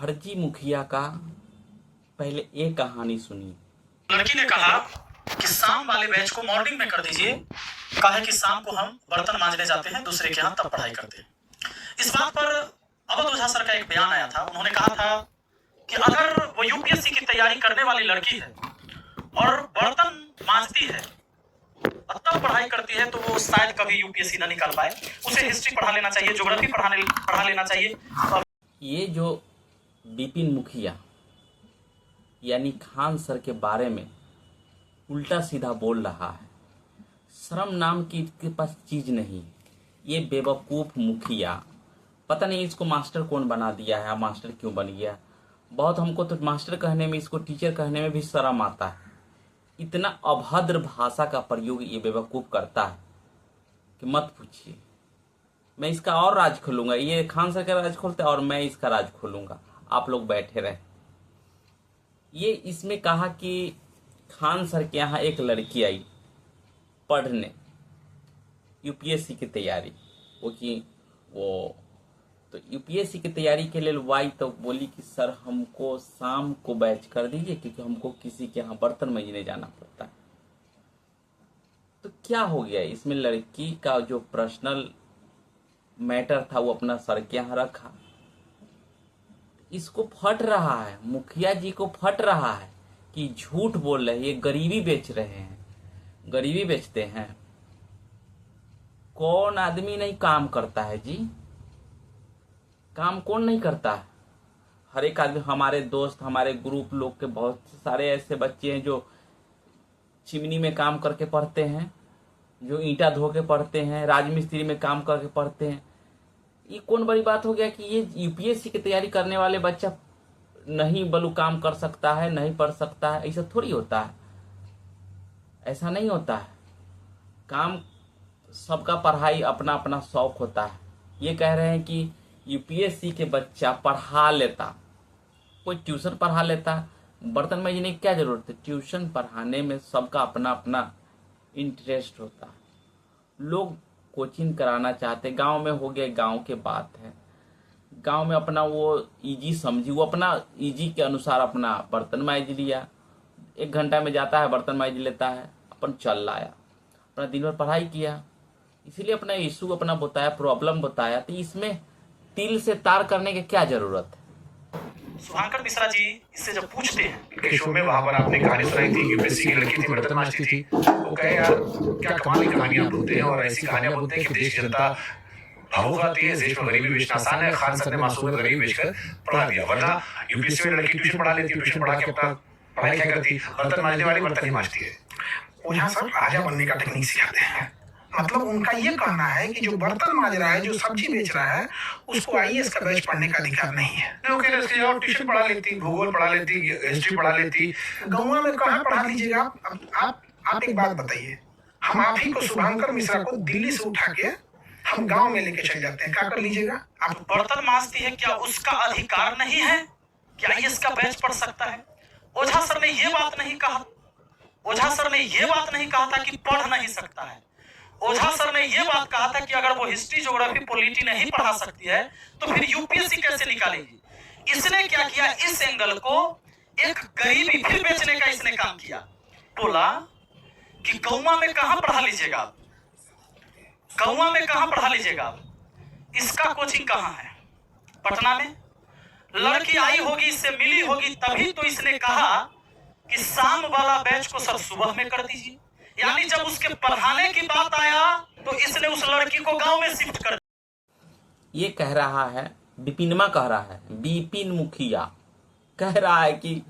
फर्जी मुखिया का पहले एक कहानी सुनिए। लड़की ने कहा कि शाम वाले बैच को मॉर्निंग में कर दीजिए, कहा कि शाम को हम बर्तन मांजने जाते हैं दूसरे के यहाँ, तब पढ़ाई करते हैं। इस बात पर अवध ओझा सर का एक बयान आया था। उन्होंने कहा था कि अगर वो यूपीएससी की तैयारी करने वाली लड़की है और बर्तन मांजती है और तब पढ़ाई करती है तो वो शायद कभी यूपीएससी ना निकाल पाए। उसे हिस्ट्री पढ़ा लेना चाहिए, ज्योग्राफी पढ़ा लेना चाहिए। ये जो बिपिन मुखिया यानी खान सर के बारे में उल्टा सीधा बोल रहा है, शर्म नाम की इसके पास चीज नहीं। ये बेवकूफ मुखिया, पता नहीं इसको मास्टर कौन बना दिया है, मास्टर क्यों बन गया। बहुत हमको तो मास्टर कहने में, इसको टीचर कहने में भी शर्म आता है। इतना अभद्र भाषा का प्रयोग ये बेवकूफ करता है कि मत पूछिए। मैं इसका और राज खोलूंगा। ये खान सर का राज खोलते और मैं इसका राज खोलूंगा, आप लोग बैठे रहे। ये इसमें कहा कि खान सर के यहाँ एक लड़की आई पढ़ने यूपीएससी की तैयारी, वो तो यूपीएससी की तैयारी के लिए वाई तो बोली कि सर हमको शाम को बैच कर दीजिए क्योंकि हमको किसी के यहाँ बर्तन मांजने जाना पड़ता है। तो क्या हो गया इसमें, लड़की का जो पर्सनल मैटर था वो अपना सर के यहाँ रखा। इसको फट रहा है, मुखिया जी को फट रहा है कि झूठ बोल रहे हैं, ये गरीबी बेच रहे हैं, गरीबी बेचते हैं। कौन आदमी नहीं काम करता है जी, काम कौन नहीं करता है? हर एक आदमी, हमारे दोस्त, हमारे ग्रुप लोग के बहुत सारे ऐसे बच्चे हैं जो चिमनी में काम करके पढ़ते हैं, जो ईंटा धो के पढ़ते हैं, राजमिस्त्री में काम करके पढ़ते हैं। ये कौन बड़ी बात हो गया कि ये यूपीएससी की तैयारी करने वाले बच्चा नहीं बलू काम कर सकता है, नहीं पढ़ सकता है? ऐसा थोड़ी होता है, ऐसा नहीं होता है। काम सबका, पढ़ाई अपना अपना शौक होता है। ये कह रहे हैं कि यूपीएससी के बच्चा पढ़ा लेता, कोई ट्यूशन पढ़ा लेता, बर्तन मांजने की क्या जरूरत है? ट्यूशन पढ़ाने में सबका अपना अपना इंटरेस्ट होता है। लोग कोचिंग कराना चाहते, गांव में हो गया, गांव के बात है, गांव में अपना वो इजी समझी, वो अपना इजी के अनुसार अपना बर्तन मांज लिया, 1 घंटा में जाता है, बर्तन मांज लेता है, अपन चल आया, अपना दिन भर पढ़ाई किया। इसीलिए अपना इशू अपना बताया, प्रॉब्लम बताया। तो इसमें तिल से तार करने की क्या जरूरत है? शुभांकर मिश्रा जी इससे जब पूछते हैं कि शो में, वहां पर आपने कहानी सुनाई थी, यूपीएससी की लड़की थी, बर्तन मांजती थी, वो कहे यार क्या कमाल की कहानियां बोलते हैं और ऐसी कहानियां बोलते हैं कि देश जनता भावुक आती है, देश में गरीबी बेचना आसान है। खान सर ने मासूम में गरीबी बेचकर पढ़ा दिया, वरना यूपीएससी में लड़की ट्यूशन पढ़ा लेती, ट्यूशन पढ़ा के अपना पढ़ाई क्या करती, बर्तन मांजने वाली बर्तन ही मांजती है। ओझा सर राजा बनने का टेक्निक सिखाते हैं। मतलब उनका ये कहना है कि जो बर्तन मांज रहा है, जो सब्जी बेच रहा है, उसको आईएएस का बैच पढ़ने का अधिकार नहीं है। लोग कह रहे हैं और ट्यूशन पढ़ा लेती, भूगोल पढ़ा लेती, हिस्ट्री पढ़ा लेती, गाँव में कहाँ पढ़ा लीजिएगा आप एक बात बताइए। हम आप ही को, शुभांकर मिश्रा को दिल्ली से उठा के हम गांव में लेके चल जाते हैं, क्या कर लीजिएगा आप? बर्तन मांजती है, क्या उसका अधिकार नहीं है? क्या आईएएस का बैच पढ़ सकता है? ओझा सर ने ये बात नहीं कहा, ओझा सर ने ये बात नहीं कहा था कि पढ़ नहीं सकता है। ओझा सर ने यह बात कहा था कि अगर वो हिस्ट्री, ज्योग्राफी, पॉलिटी नहीं पढ़ा सकती है तो फिर यूपीएससी कैसे निकालेगी? इसने क्या किया, इस एंगल को एक गरीबी फिर बेचने का इसने काम किया। बोला कि गौवा में कहां पढ़ा लीजिएगा आप, गौवा में कहां पढ़ा लीजिएगा आप, इसका कोचिंग कहां है? पटना में। लड़की आई होगी, इससे मिली होगी, तभी तो इसने कहा कि शाम वाला बैच को सर सुबह में कर दीजिए। यानी जब उसके पढ़ाने की बात आया तो इसने उस लड़की को गांव में शिफ्ट कर दिया। ये कह रहा है, बिपिनमा कह रहा है, बिपिन मुखिया कह रहा है कि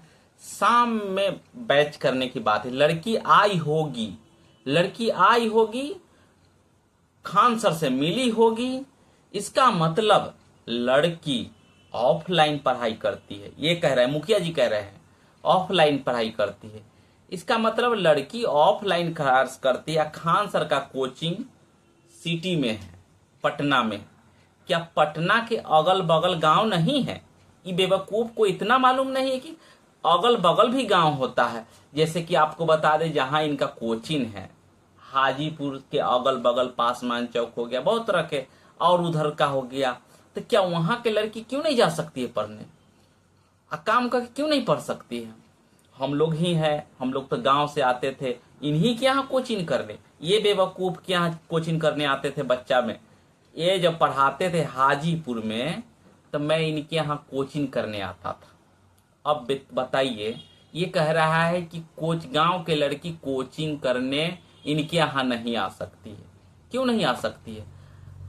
शाम में बैच करने की बात है। लड़की आई होगी, लड़की आई होगी, खान सर से मिली होगी, इसका मतलब लड़की ऑफलाइन पढ़ाई करती है। ये कह रहा है, मुखिया जी कह रहे हैं ऑफलाइन पढ़ाई करती है। इसका मतलब लड़की ऑफलाइन क्लास करती है। खान सर का कोचिंग सिटी में है, पटना में। क्या पटना के अगल बगल गांव नहीं है? ये बेवकूफ को इतना मालूम नहीं है कि अगल बगल भी गांव होता है। जैसे कि आपको बता दें, जहां इनका कोचिंग है हाजीपुर के अगल बगल पासमान चौक हो गया, बहुत तरह के, और उधर का हो गया। तो क्या वहां के लड़की क्यों नहीं जा सकती है पढ़ने? काम करके क्यों नहीं पढ़ सकती है? हम लोग ही हैं, हम लोग तो गांव से आते थे इन्हीं के यहाँ कोचिंग करने, ये बेवकूफ के यहाँ कोचिंग करने आते थे बच्चा में। ये जब पढ़ाते थे हाजीपुर में तो मैं इनके यहाँ कोचिंग करने आता था। अब बताइए, ये कह रहा है कि गांव के लड़की कोचिंग करने इनके यहाँ नहीं आ सकती है। क्यों नहीं आ सकती है?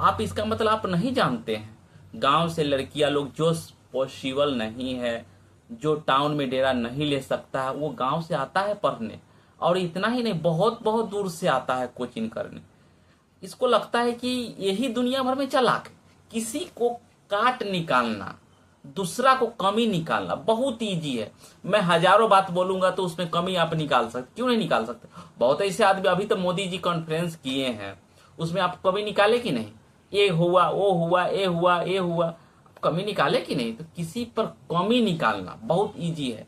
आप इसका मतलब आप नहीं जानते हैं। गांव से लड़कियां लोग जो पॉसिबल नहीं है, जो टाउन में डेरा नहीं ले सकता है, वो गांव से आता है पढ़ने। और इतना ही नहीं, बहुत बहुत दूर से आता है कोचिंग करने। इसको लगता है कि यही दुनिया भर में चालाक है। किसी को काट निकालना, दूसरा को कमी निकालना बहुत इजी है। मैं हजारों बात बोलूंगा तो उसमें कमी आप निकाल सकते, क्यों नहीं निकाल सकते? बहुत ऐसे आदमी, अभी तो मोदी जी कॉन्फ्रेंस किए हैं, उसमें आप कमी निकाले कि नहीं? ये हुआ, वो हुआ, ये हुआ, ये हुआ, कमी निकाले कि नहीं? तो किसी पर कमी निकालना बहुत इजी है,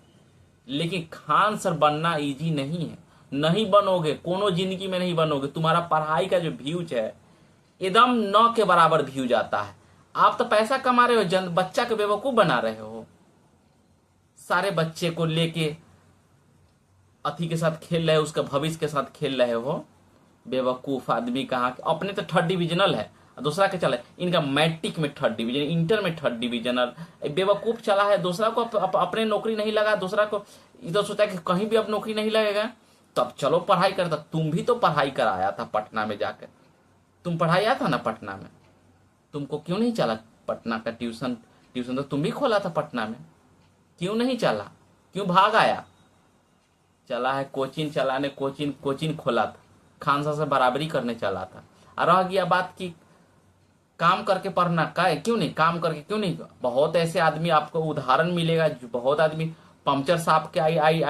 लेकिन खान सर बनना इजी नहीं है। नहीं बनोगे, कोनो जिंदगी में नहीं बनोगे। तुम्हारा पढ़ाई का जो व्यूज है एकदम 9 के बराबर व्यूज आता है। आप तो पैसा कमा रहे हो, बच्चा के बेवकूफ बना रहे हो। सारे बच्चे को लेके अथी के साथ खेल रहे हो, उसका भविष्य के साथ खेल रहे हो। बेवकूफ आदमी कहाँ, अपने तो 3rd डिविजनल है, दूसरा के चला, इनका मैट्रिक में 3rd डिवीजन, इंटर में 3rd डिविजनल। बेवकूफ चला है, दूसरा को अपने नौकरी नहीं लगा, दूसरा को इधर सोचा कि कहीं भी अब नौकरी नहीं लगेगा, तब चलो पढ़ाई करता। तुम भी तो पढ़ाई कराया था पटना में जाकर, तुम पढ़ाया था ना पटना में, तुमको क्यों नहीं चला पटना का ट्यूशन तो तुम भी खोला था पटना में, क्यों नहीं चला? क्यों भाग आया? चला है कोचिंग चलाने, कोचिंग खोला था, खान साहब से बराबरी करने चला था। और रह गया बात की काम करके पढ़ना का है, क्यों नहीं काम करके, क्यों नहीं? बहुत ऐसे आदमी आपको उदाहरण मिलेगा, जो बहुत आदमी पंचर साहब के आई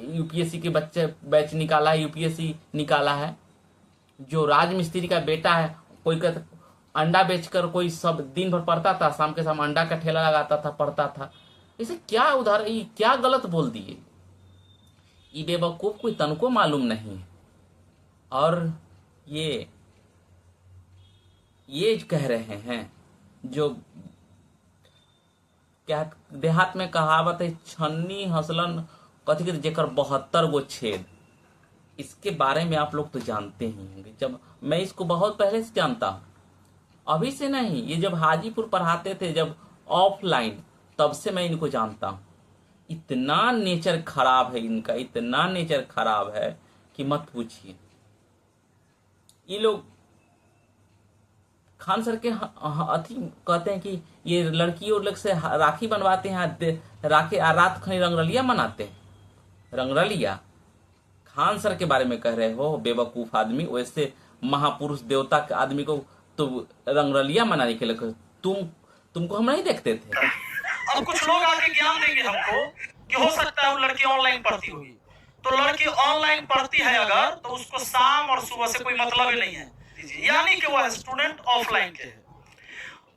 यूपीएससी के बच्चे बैच निकाला है, यूपीएससी निकाला है। जो राजमिस्त्री का बेटा है, कोई अंडा बेचकर कोई सब दिन भर पढ़ता था, शाम के शाम अंडा का ठेला लगाता था, पढ़ता था। इसे क्या उदाहरण, क्या गलत बोल दिए? ये बेवकूफ कोई तनको मालूम नहीं है। और ये कह रहे हैं, जो क्या देहात में कहावत है, छन्नी हसलन कथी कहते, जेकर 72 गो छेद। इसके बारे में आप लोग तो जानते ही होंगे। जब मैं इसको बहुत पहले से जानता हूं, अभी से नहीं, ये जब हाजीपुर पढ़ाते थे, जब ऑफलाइन, तब से मैं इनको जानता हूं। इतना नेचर खराब है इनका, इतना नेचर खराब है कि मत पूछिए। ये लोग खान सर के अथी कहते हैं कि ये लड़कियों लोग से राखी बनवाते हैं, राखी रात खनी रंगरलिया मनाते हैं। रंगरलिया खान सर के बारे में कह रहे हो बेवकूफ आदमी? वैसे महापुरुष देवता के आदमी को तो रंगरलिया मनाने के लिए तुमको हम नहीं देखते थे। अब कुछ लोग आके ज्ञान देंगे हमको कि हो सकता है वो लड़की ऑनलाइन पढ़ती होगी। तो लड़की ऑनलाइन पढ़ती है अगर, तो उसको शाम और सुबह से कोई मतलब ही नहीं है, यानी कि वह स्टूडेंट ऑफलाइन के है।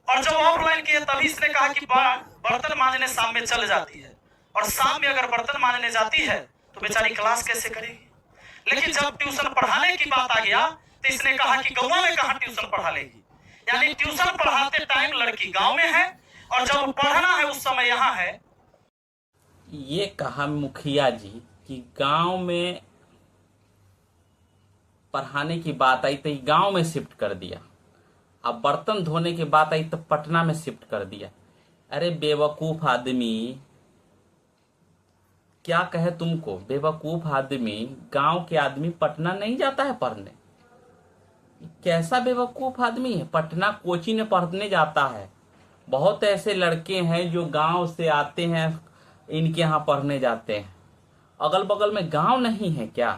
और जब ऑफलाइन की है, तभी इसने कहा कि बर्तन मांजने शाम में चल जाती है, और शाम में अगर बर्तन मांजने जाती है तो बेचारी क्लास कैसे करेगी? लेकिन जब ट्यूशन पढ़ाने की बात आ गया तो इसने कहा कि गाँव में कहाँ ट्यूशन पढ़ा लेगी, यानी ट्यूशन पढ़ाते टाइम लड़की गाँव में है और जब पढ़ना है उस समय यहाँ है। ये कहा मुखिया जी कि गांव में पढ़ाने की बात आई तो गांव में शिफ्ट कर दिया, अब बर्तन धोने की बात आई तो पटना में शिफ्ट कर दिया। अरे बेवकूफ आदमी, क्या कहे तुमको? बेवकूफ आदमी, गांव के आदमी पटना नहीं जाता है पढ़ने। कैसा बेवकूफ आदमी है? पटना कोचिंग में पढ़ने जाता है। बहुत ऐसे लड़के हैं जो गांव से आते हैं, इनके यहाँ पढ़ने जाते हैं। अगल बगल में गांव नहीं है क्या?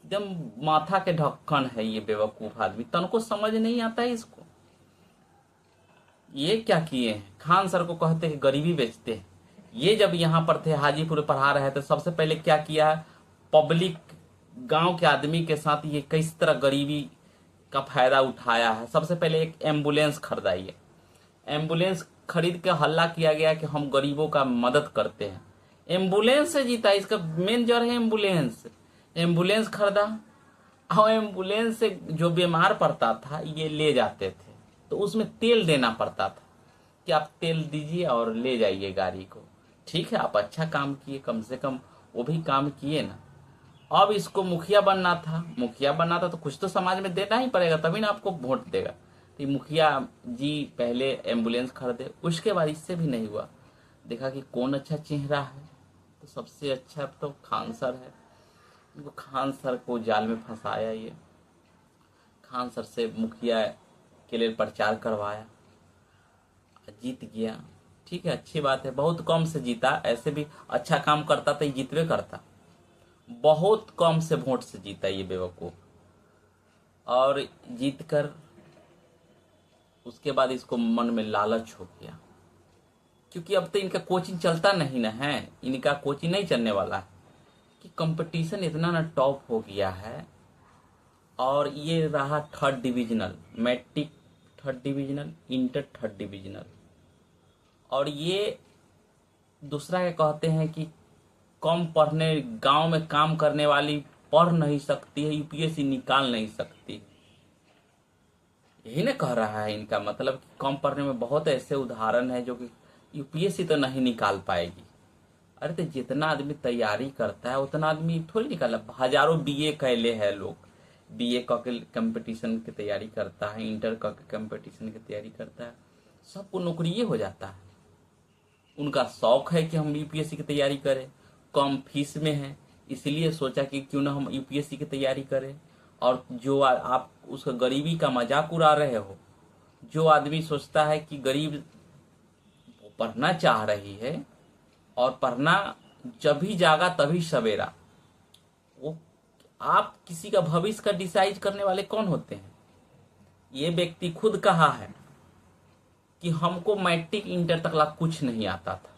एकदम माथा के ढक्कन है ये बेवकूफ आदमी, तनको समझ नहीं आता है इसको। ये क्या किए हैं? खान सर को कहते हैं गरीबी बेचते हैं। ये जब यहाँ पर थे, हाजीपुर पढ़ा रहे थे, सबसे पहले क्या किया है? पब्लिक गांव के आदमी के साथ ये किस तरह गरीबी का फायदा उठाया है। सबसे पहले एक एम्बुलेंस खरीदाई है, एम्बुलेंस खरीद के हल्ला किया गया कि हम गरीबों का मदद करते हैं। एम्बुलेंस से जीता, इसका मेन जड़ है एम्बुलेंस। एम्बुलेंस खरीदा और एम्बुलेंस से जो बीमार पड़ता था ये ले जाते थे, तो उसमें तेल देना पड़ता था। कि आप तेल दीजिए और ले जाइए गाड़ी को। ठीक है, आप अच्छा काम किए, कम से कम वो भी काम किए ना। अब इसको मुखिया बनना था, तो कुछ तो समाज में देना ही पड़ेगा, तभी ना आपको वोट देगा। तो ये मुखिया जी पहले एम्बुलेंस खरीदे, उसके बाद इससे भी नहीं हुआ। देखा कि कौन अच्छा चेहरा है, तो सबसे अच्छा तो खान सर है। इनको खान सर को जाल में फंसाया, ये खान सर से मुखिया के लिए प्रचार करवाया, जीत गया। ठीक है, अच्छी बात है, बहुत कम से जीता, ऐसे भी अच्छा काम करता तो ये जीतवे करता। बहुत कम से वोट से जीता ये बेवकूफ, और जीतकर उसके बाद इसको मन में लालच हो गया, क्योंकि अब तो इनका कोचिंग चलता नहीं ना है, इनका कोचिंग नहीं चलने वाला है, कि कंपटीशन इतना ना टॉप हो गया है। और ये रहा 3rd divisional, matric 3rd divisional, inter 3rd divisional, और ये दूसरा क्या कहते हैं कि कम पढ़ने, गांव में काम करने वाली पढ़ नहीं सकती है, यूपीएससी निकाल नहीं सकती। यही ना कह रहा है इनका मतलब, कि कम पढ़ने में बहुत ऐसे उदाहरण है जो कि यूपीएससी तो नहीं निकाल पाएगी। अरे तो जितना आदमी तैयारी करता है उतना आदमी थोड़ी निकाला। हजारों बीए कैले हैं लोग, बीए के कंपटीशन की तैयारी करता है, इंटर के कंपटीशन की तैयारी करता है, सबको नौकरी हो जाता है। उनका शौक है कि हम यूपीएससी की तैयारी करें, कम फीस में है, इसलिए सोचा कि क्यों ना हम यूपीएससी की तैयारी करें। और जो आप उसका गरीबी का मजाक उड़ा रहे हो, जो आदमी सोचता है कि गरीब पढ़ना चाह रही है और पढ़ना जब भी जागा तभी सवेरा, वो आप किसी का भविष्य का डिसाइड करने वाले कौन होते हैं? ये व्यक्ति खुद कहा है कि हमको मैट्रिक इंटर तक ला कुछ नहीं आता था।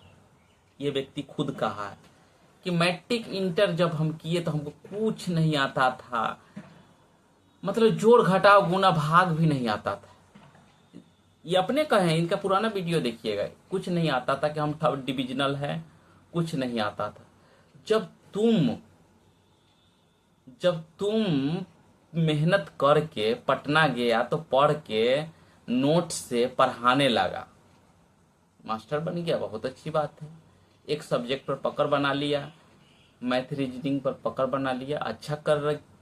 ये व्यक्ति खुद कहा है कि मैट्रिक इंटर जब हम किए तो हमको कुछ नहीं आता था, मतलब जोड़ घटाव गुना भाग भी नहीं आता था। ये अपने कहे, इनका पुराना वीडियो देखिएगा, कुछ नहीं आता था कि हम 3rd डिविजनल है, कुछ नहीं आता था। जब तुम मेहनत करके पटना गया तो पढ़ के नोट से पढ़ाने लगा, मास्टर बन गया, बहुत अच्छी बात है। एक सब्जेक्ट पर पकड़ बना लिया, मैथ रीजनिंग पर पकड़ बना लिया, अच्छा कर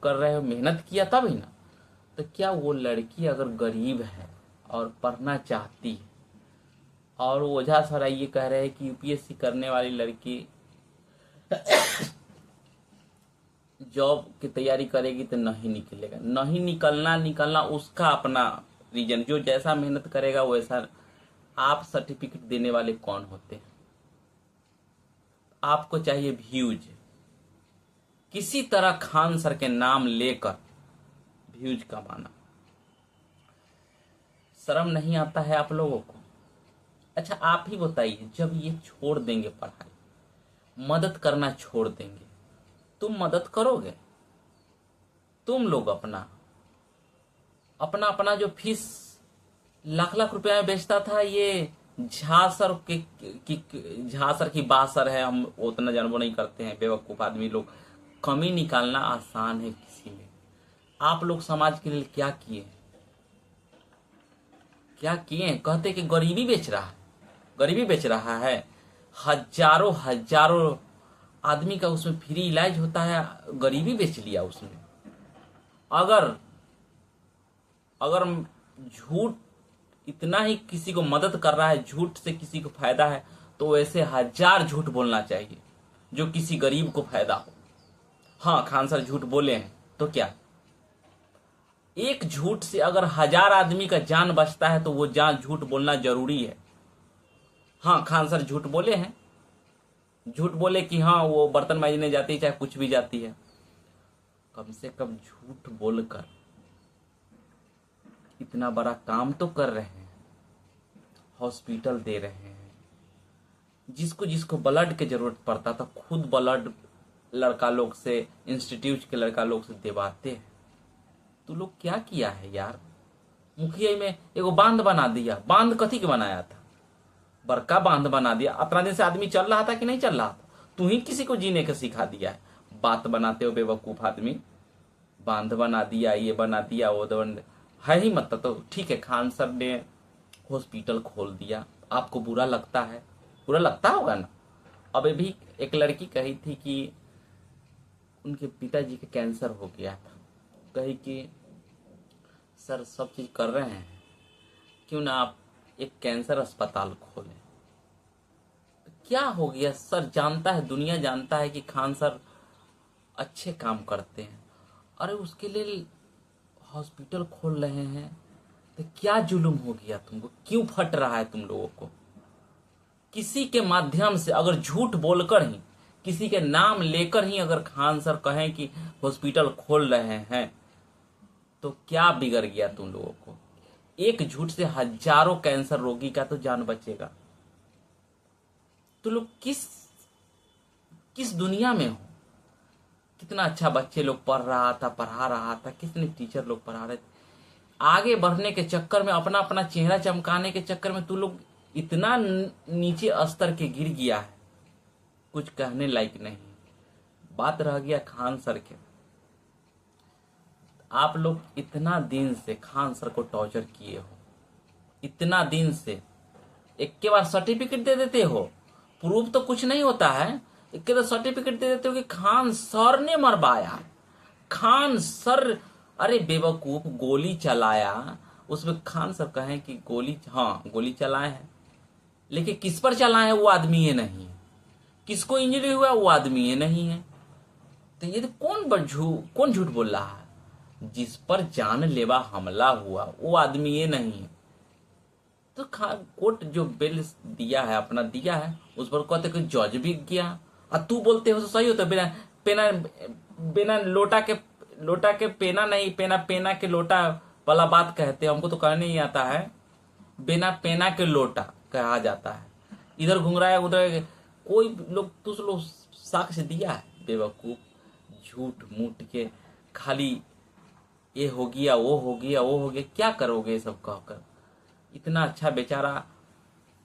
रहे हो, मेहनत किया तब ही ना। तो क्या वो लड़की अगर गरीब है और पढ़ना चाहती है, और ओझा सर ये कह रहे हैं कि यूपीएससी करने वाली लड़की जॉब की तैयारी करेगी तो नहीं निकलेगा, नहीं निकलना उसका अपना रीजन, जो जैसा मेहनत करेगा वैसा। आप सर्टिफिकेट देने वाले कौन होते हैं? आपको चाहिए व्यूज, किसी तरह खान सर के नाम लेकर व्यूज कमाना। शर्म नहीं आता है आप लोगों को? अच्छा आप ही बताइए, जब ये छोड़ देंगे पढ़ाई, मदद करना छोड़ देंगे, तुम मदद करोगे? तुम लोग अपना जो फीस लाख रुपया में बेचता था, ये झा सर की बासर है, हम उतना जानबो नहीं करते हैं, बेवकूफ आदमी लोग। कमी निकालना आसान है किसी में। आप लोग समाज के लिए क्या किए? कहते कि गरीबी बेच रहा है। हजारों आदमी का उसमें फ्री इलाज होता है, गरीबी बेच लिया उसमें। अगर झूठ इतना ही किसी को मदद कर रहा है, झूठ से किसी को फायदा है, तो वैसे 1000 झूठ बोलना चाहिए जो किसी गरीब को फायदा हो। हाँ, खान सर झूठ बोले हैं तो क्या, एक झूठ से अगर 1000 आदमी का जान बचता है तो वो जान झूठ बोलना जरूरी है। हाँ, खान सर झूठ बोले हैं, झूठ बोले कि हाँ वो बर्तन मांजने जाती है, चाहे कुछ भी जाती है। कम से कम झूठ बोलकर इतना बड़ा काम तो कर रहे हैं, हॉस्पिटल दे रहे हैं, जिसको ब्लड की जरूरत पड़ता था खुद ब्लड लड़का लोग से, इंस्टीट्यूट के लड़का लोग से दिवाते हैं। तो लोग क्या किया है यार? मुखिया में एगो बांध बना दिया, बांध कथी के बनाया था? बड़का बांध बना दिया। अपना दिन से आदमी चल रहा था कि नहीं चल रहा था? तू ही किसी को जीने का सिखा दिया है। बात बनाते हो बेवकूफ आदमी, बांध बना दिया, ये बना दिया, वो है ही मतलब। तो ठीक है, खान सर ने हॉस्पिटल खोल दिया, आपको बुरा लगता है, बुरा लगता होगा ना। अब अभी एक लड़की कही थी कि उनके पिताजी के कैंसर हो गया था, कही कि सर सब चीज़ कर रहे हैं, क्यों ना आप एक कैंसर अस्पताल खोलें। तो क्या हो गया सर, जानता है, दुनिया जानता है कि खान सर अच्छे काम करते हैं, अरे उसके लिए हॉस्पिटल खोल रहे हैं, तो क्या जुल्म हो गया तुमको, क्यों फट रहा है तुम लोगों को। किसी के माध्यम से अगर झूठ बोलकर ही, किसी के नाम लेकर ही अगर खान सर कहें कि हॉस्पिटल खोल रहे हैं, तो क्या बिगड़ गया तुम लोगों को। एक झूठ से हजारों कैंसर रोगी का तो जान बचेगा। तो लोग किस दुनिया में हो। कितना अच्छा बच्चे लोग पढ़ा रहा था, कितने टीचर लोग पढ़ा रहे थे। आगे बढ़ने के चक्कर में, अपना अपना चेहरा चमकाने के चक्कर में तू लोग इतना नीचे स्तर के गिर गया है, कुछ कहने लायक नहीं। बात रह गया खान सर के। आप लोग इतना दिन से खान सर को टॉर्चर किए हो, इतना दिन से, एक के बाद सर्टिफिकेट दे देते हो, प्रूफ तो कुछ नहीं होता है, एक के बाद सर्टिफिकेट दे देते हो कि खान सर ने मरवाया, खान सर। अरे बेवकूफ, गोली चलाया, उसमें खान सर कहें कि गोली चलाए हैं, लेकिन किस पर चलाए हैं वो आदमी ये नहीं है, किसको इंजरी हुआ वो आदमी ये नहीं है। तो ये तो कौन झूठ बोल रहा है। जिस पर जानलेवा हमला हुआ वो आदमी ये नहीं है। तो कोर्ट जो बेल दिया है, अपना दिया है, उस पर कहते कि जज भी गया, और तू बोलते हो तो सही होता, बिना लोटा के पेना नहीं, पेना के लोटा वाला बात कहते हैं, हमको तो कहने नहीं आता है। बिना पेना के लोटा कहा जाता है, इधर घुंघराया उधर, कोई लोग तुझ लोग साक्ष्य दिया है। बेवकूफ, झूठ मूठ के खाली ये हो गया वो हो गया वो हो गया, क्या करोगे ये सब कहकर। इतना अच्छा बेचारा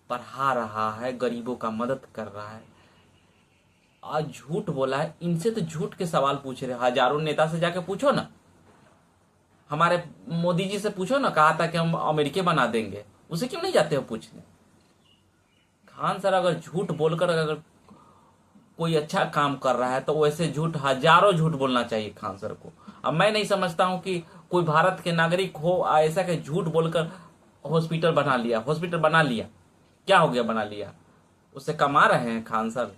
पढ़ा रहा है, गरीबों का मदद कर रहा है, आज झूठ बोला है। इनसे तो झूठ के सवाल पूछ रहे, हजारों नेता से जाके पूछो ना, हमारे मोदी जी से पूछो ना, कहा था कि हम अमेरिका बना देंगे, उसे क्यों नहीं जाते हो पूछने। खान सर अगर झूठ बोलकर अगर कोई अच्छा काम कर रहा है तो वैसे झूठ, हजारों झूठ बोलना चाहिए खान सर को। अब मैं नहीं समझता हूं कि कोई भारत के नागरिक हो ऐसा कि झूठ बोलकर हॉस्पिटल बना लिया, क्या हो गया बना लिया, उससे कमा रहे हैं खान सर,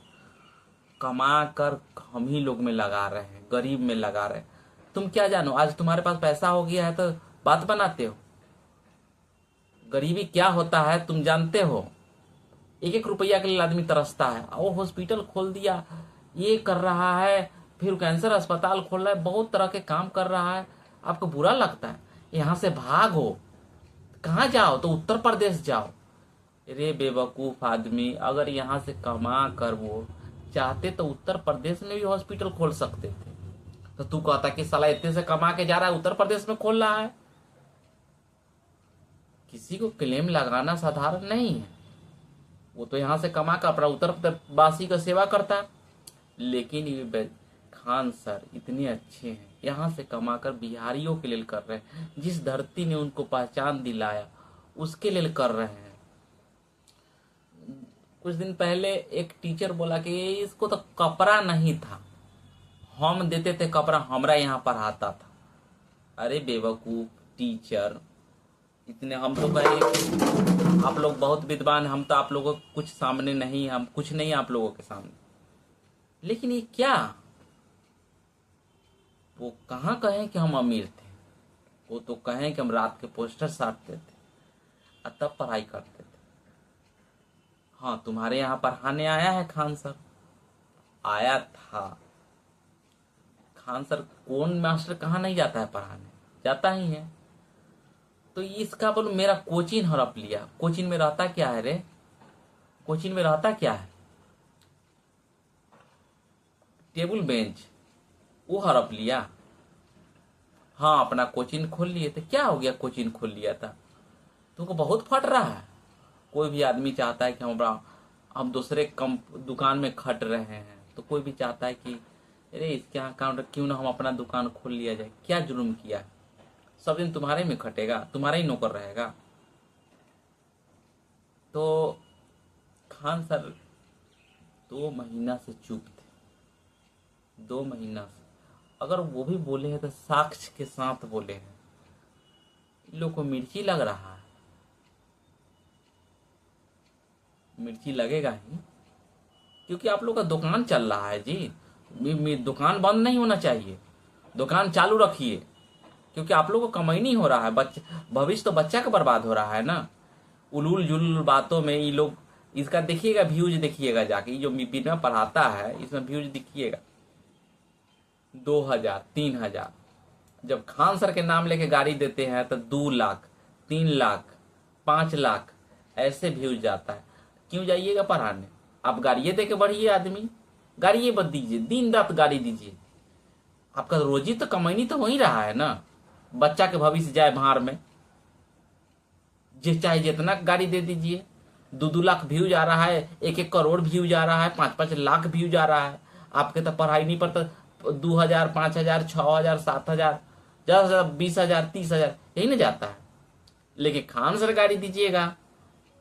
कमा कर हम ही लोग में लगा रहे हैं, गरीब में लगा रहे हैं। तुम क्या जानो, आज तुम्हारे पास पैसा हो गया है तो बात बनाते हो। गरीबी क्या होता है तुम जानते हो। एक एक रुपया के लिए आदमी तरसता है। वो हॉस्पिटल खोल दिया, ये कर रहा है, फिर कैंसर अस्पताल खोल रहा है, बहुत तरह के काम कर रहा है, आपको बुरा लगता है। यहाँ से भागो, कहाँ जाओ, तो उत्तर प्रदेश जाओ। अरे बेवकूफ आदमी, अगर यहाँ से कमा कर वो चाहते तो उत्तर प्रदेश में भी हॉस्पिटल खोल सकते थे। तो तू कहता कि साला इतने से कमा के जा रहा है, उत्तर प्रदेश में खोल रहा है। किसी को क्लेम लगाना साधारण नहीं है। वो तो यहाँ से कमा कर अपना उत्तर प्रदेशवासी का सेवा करता है, लेकिन ये खान सर इतने अच्छे हैं, यहाँ से कमाकर बिहारियों के लिए कर रहे हैं, जिस धरती ने उनको पहचान दिलाया उसके लिए कर रहे हैं। कुछ दिन पहले एक टीचर बोला कि इसको तो कपड़ा नहीं था, हम देते थे कपड़ा, हमरा यहाँ पढ़ाता था। अरे बेवकूफ टीचर, इतने हम तो कहे आप लोग बहुत विद्वान, हम तो आप लोगों को कुछ सामने नहीं, हम कुछ नहीं आप लोगों के सामने। लेकिन ये क्या, वो कहाँ कहें कि हम अमीर थे, वो तो कहें कि हम रात के पोस्टर साटते थे और तब पढ़ाई करते थे। हाँ, तुम्हारे यहाँ पढ़ाने आया है खान सर, आया था। खान सर कौन मास्टर कहाँ नहीं जाता है पढ़ाने, जाता ही है। तो इसका बोलो मेरा कोचिंग हड़प लिया। कोचिंग में रहता क्या है रे, कोचिंग में रहता क्या है, टेबल बेंच, वो हड़प लिया। हाँ, अपना कोचिंग खोल लिए थे, क्या हो गया कोचिंग खोल लिया था, तुमको बहुत फट रहा है। कोई भी आदमी चाहता है कि हम दूसरे दुकान में खट रहे हैं, तो कोई भी चाहता है कि अरे इसके यहाँ काउंटर क्यों ना हम अपना दुकान खोल लिया जाए। क्या जुर्म किया, सब दिन तुम्हारे में खटेगा, तुम्हारा ही नौकर रहेगा। तो खान सर 2 महीना से चुप थे, 2 महीना से। अगर वो भी बोले हैं तो साक्ष्य के साथ बोले हैं। इन लोग को मिर्ची लग रहा है, मिर्ची लगेगा ही, क्योंकि आप लोग का दुकान चल रहा है जी। दुकान बंद नहीं होना चाहिए, दुकान चालू रखिए, क्योंकि आप लोग को कमाई नहीं हो रहा है। भविष्य तो बच्चा का बर्बाद हो रहा है ना। उलूल जुलूल बातों में ये लोग, इसका देखिएगा व्यूज, देखिएगा जाके, जो बिना पढ़ाता है इसमें व्यूज देखिएगा 2000 3000। जब खान सर के नाम लेके गाड़ी देते हैं तो 2 लाख 3 लाख 5 लाख ऐसे व्यूज जाता है। क्यों जाइएगा पढ़ाने? आप गाड़िए दे के बढ़िए, आदमी गाड़िए मत दीजिए, दिन रात गाड़ी दीजिए। आपका रोजी तो कमाई तो हो ही रहा है ना। बच्चा के भविष्य जाए भार में, चाहे जितना गाड़ी दे दीजिए। 2-2 लाख व्यू जा रहा है, 1-1 करोड़ व्यू जा रहा है, 5-5 लाख व्यू जा रहा है। आपके तो पढ़ाई नहीं पड़ता, 2000 5000 6000 7000 ज्यादा से ज्यादा 20000 30000 यही ना जाता है। लेकिन खान सर गाड़ी दीजिएगा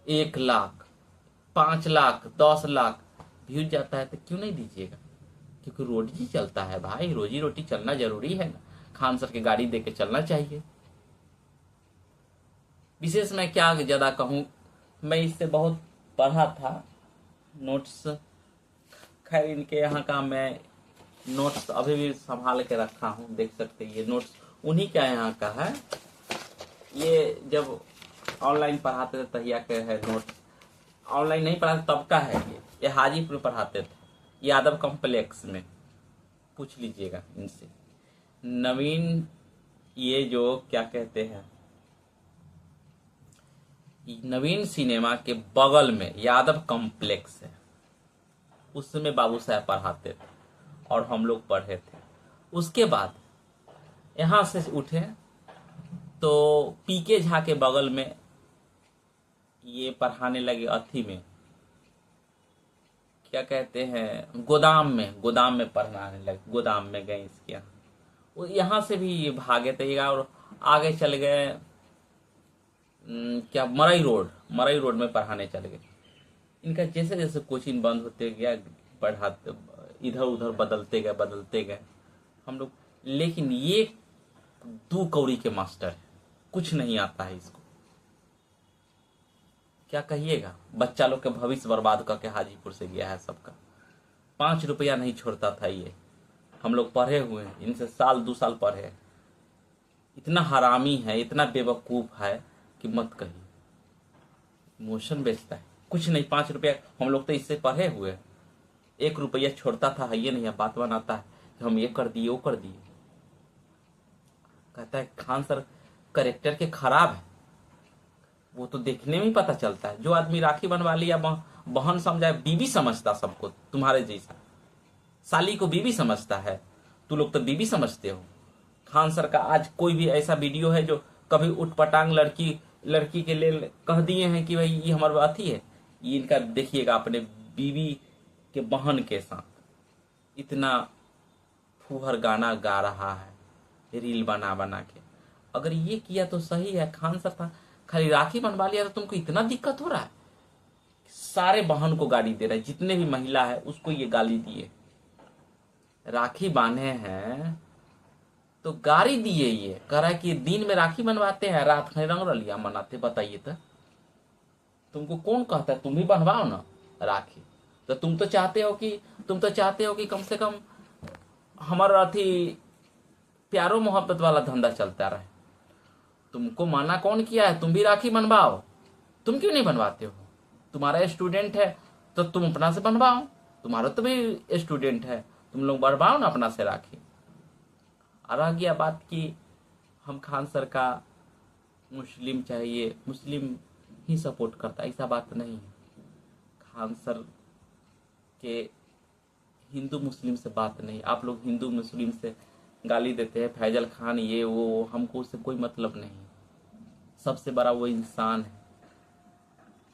1 लाख 5 लाख 10 लाख व्यू जाता है, तो क्यों नहीं दीजिएगा? क्योंकि रोजी चलता है भाई, रोजी रोटी चलना जरूरी है ना। खान सर की गाड़ी देके चलना चाहिए। विशेष मैं क्या ज्यादा कहूं, मैं इससे बहुत पढ़ा था नोट्स। खैर इनके यहाँ का मैं नोट्स अभी भी संभाल के रखा हूं, देख सकते हैं। ये नोट्स उन्हीं का यहाँ का है। ये जब ऑनलाइन पढ़ाते थे तहिया के है नोट्स। ऑनलाइन नहीं पढ़ाते तब का है ये हाजीपुर में पढ़ाते थे, यादव कॉम्प्लेक्स में। पूछ लीजिएगा इनसे। नवीन, ये जो क्या कहते हैं, नवीन सिनेमा के बगल में यादव कॉम्प्लेक्स है, उसमें बाबू साहब पढ़ाते थे और हम लोग पढ़े थे। उसके बाद यहां से उठे तो पीके झा के बगल में ये पढ़ाने लगे, अथी में क्या कहते हैं, गोदाम में पढ़ाने लगे। गोदाम में गए इसके यहाँ से भी ये भागे थे और आगे चल गए क्या मरई रोड में पढ़ाने चले गए। इनका जैसे जैसे कोचिंग बंद होते गया, पढ़ाते इधर उधर बदलते गए हम लोग। लेकिन ये 2 कौड़ी के मास्टर है, कुछ नहीं आता है इसको। क्या कहिएगा? बच्चा लोग के भविष्य बर्बाद करके हाजीपुर से गया है सबका। 5 रुपया नहीं छोड़ता था ये। हम लोग पढ़े हुए हैं, इनसे 1-2 साल पढ़े। इतना हरामी है, इतना बेवकूफ है कि मत कहिए। मोशन बेचता है, कुछ नहीं। 5 रुपया, हम लोग तो इससे पढ़े हुए हैं। 1 रुपया छोड़ता था, ये नहीं है। बात बनाता है कि हम ये कर दिए वो कर दिए। कहता है खान सर करेक्टर के खराब है, वो तो देखने में ही पता चलता है। जो आदमी राखी बनवा लिया बहन समझा, बीबी समझता सबको, तुम्हारे जैसा साली को बीबी समझता है। तू लोग तो बीबी समझते हो। खान सर का आज कोई भी ऐसा वीडियो है जो कभी उठपटांग लड़की के लिए कह दिए हैं कि भाई ये हमारे अथी है, ये इनका देखिएगा अपने बीवी के बहन के साथ इतना फूहर गाना गा रहा है, रील बना के। अगर ये किया तो सही है। खान सर था, खाली राखी बनवा लिया तो तुमको इतना दिक्कत हो रहा है। सारे बहन को गाली दे रहा है, जितने भी महिला है उसको ये गाली दिए। राखी बांधे हैं तो गाड़ी दिए, ये कह रहा है कि दिन में राखी बनवाते हैं, रात में रंग रलिया मनाते। बताइए तो तुमको कौन कहता है? तुम भी बनवाओ ना राखी। तो तुम तो चाहते हो कि कम से कम हमारा अथी प्यारो मोहब्बत वाला धंधा चलता रहे। तुमको माना कौन किया है? तुम भी राखी बनवाओ। तुम क्यों नहीं बनवाते हो? तुम्हारा स्टूडेंट है तो तुम अपना से बनवाओ। तुम्हारा तो भी स्टूडेंट है, तुम लोग बनवाओ ना अपना से राखी। और रह गया बात कि हम खान सर का मुस्लिम चाहिए, मुस्लिम ही सपोर्ट करता, ऐसा बात नहीं है। खान सर के हिंदू मुस्लिम से बात नहीं। आप लोग हिंदू मुस्लिम से गाली देते हैं, फैजल खान ये वो, हमको उससे कोई मतलब नहीं। सबसे बड़ा वो इंसान है।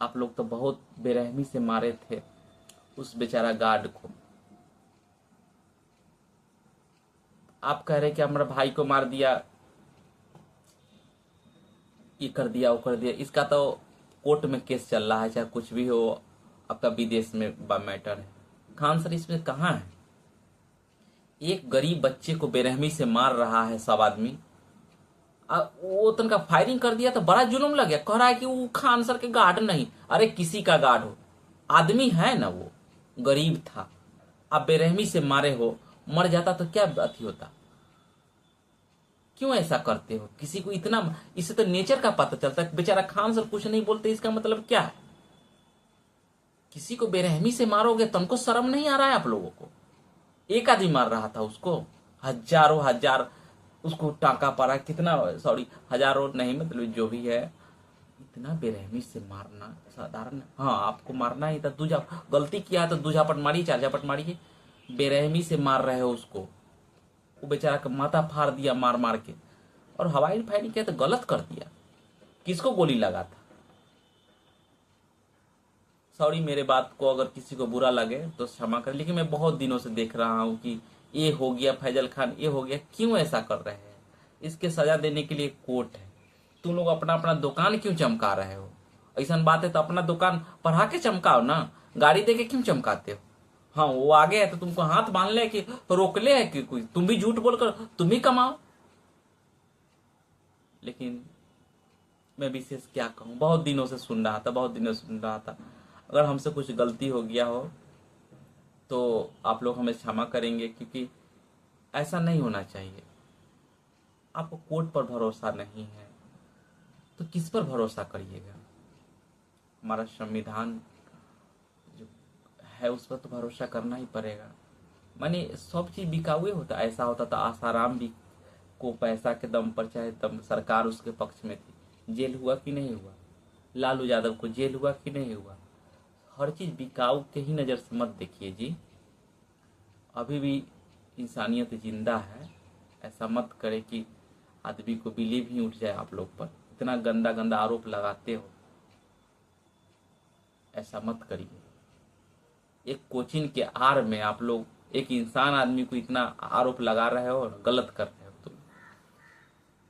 आप लोग तो बहुत बेरहमी से मारे थे उस बेचारा गार्ड को। आप कह रहे कि हमारा भाई को मार दिया, ये कर दिया वो कर दिया। इसका तो कोर्ट में केस चल रहा है, चाहे कुछ भी हो, आपका विदेश में मैटर है। खान सर इसमें कहाँ है? एक गरीब बच्चे को बेरहमी से मार रहा है सब आदमी, वो तनका फायरिंग कर दिया तो बड़ा जुल्म लग गया। कह रहा है कि वो खान सर के गार्ड नहीं। अरे किसी का गार्ड हो, आदमी है ना, वो गरीब था, आप बेरहमी से मारे हो, मर जाता तो क्या अति होता? क्यों ऐसा करते हो? किसी को इतना, इससे तो नेचर का पता चलता है। बेचारा खान सर कुछ नहीं बोलते, इसका मतलब क्या है? किसी को बेरहमी से मारोगे तो उनको शर्म नहीं आ रहा है आप लोगों को? एक आदमी मार रहा था उसको, हजारों हजार उसको टांका पड़ा, कितना, सॉरी हजारों नहीं, मतलब जो भी है, इतना बेरहमी से मारना साधारण? हाँ, आपको मारना ही था, दूजा गलती किया है तो दू झापट मारिए, 4 झापट मारिए। बेरहमी से मार रहे हो उसको, वो बेचारा का माथा फाड़ दिया मार मार के, और हवाई फायरिंग किया तो गलत कर दिया। किसको गोली लगा था? सॉरी, मेरे बात को अगर किसी को बुरा लगे तो क्षमा करें, लेकिन मैं बहुत दिनों से देख रहा हूँ कि ये हो गया फैजल खान, ये हो गया। क्यों ऐसा कर रहे हैं? इसके सजा देने के लिए कोर्ट है। तुम लोग अपना अपना दुकान क्यों चमका रहे हो? ऐसा बात है तो अपना दुकान पढ़ा के चमकाओ ना, गाड़ी दे के क्यों चमकाते हो? हाँ, वो आगे है तो तुमको हाथ बांध ले कि रोक ले है कि कोई, तुम भी झूठ बोलकर तुम ही कमाओ। लेकिन मैं विशेष क्या कहूँ, बहुत दिनों से सुन रहा था। अगर हमसे कुछ गलती हो गया हो तो आप लोग हमें क्षमा करेंगे, क्योंकि ऐसा नहीं होना चाहिए। आपको कोर्ट पर भरोसा नहीं है तो किस पर भरोसा करिएगा? हमारा संविधान जो है उस पर तो भरोसा करना ही पड़ेगा। माने सब चीज बिकाऊ होता। ऐसा होता था आसाराम भी को पैसा के दम पर, चाहे तब सरकार उसके पक्ष में थी, जेल हुआ कि नहीं हुआ? लालू यादव को जेल हुआ कि नहीं हुआ? हर चीज बिकाऊ के ही नजर से मत देखिए जी। अभी भी इंसानियत जिंदा है। ऐसा मत करे कि आदमी को बिलीव ही उठ जाए आप लोग पर। इतना गंदा गंदा आरोप लगाते हो, ऐसा मत करिए। एक कोचिंग के आड़ में आप लोग एक इंसान आदमी को इतना आरोप लगा रहे हो और गलत कर रहे हो।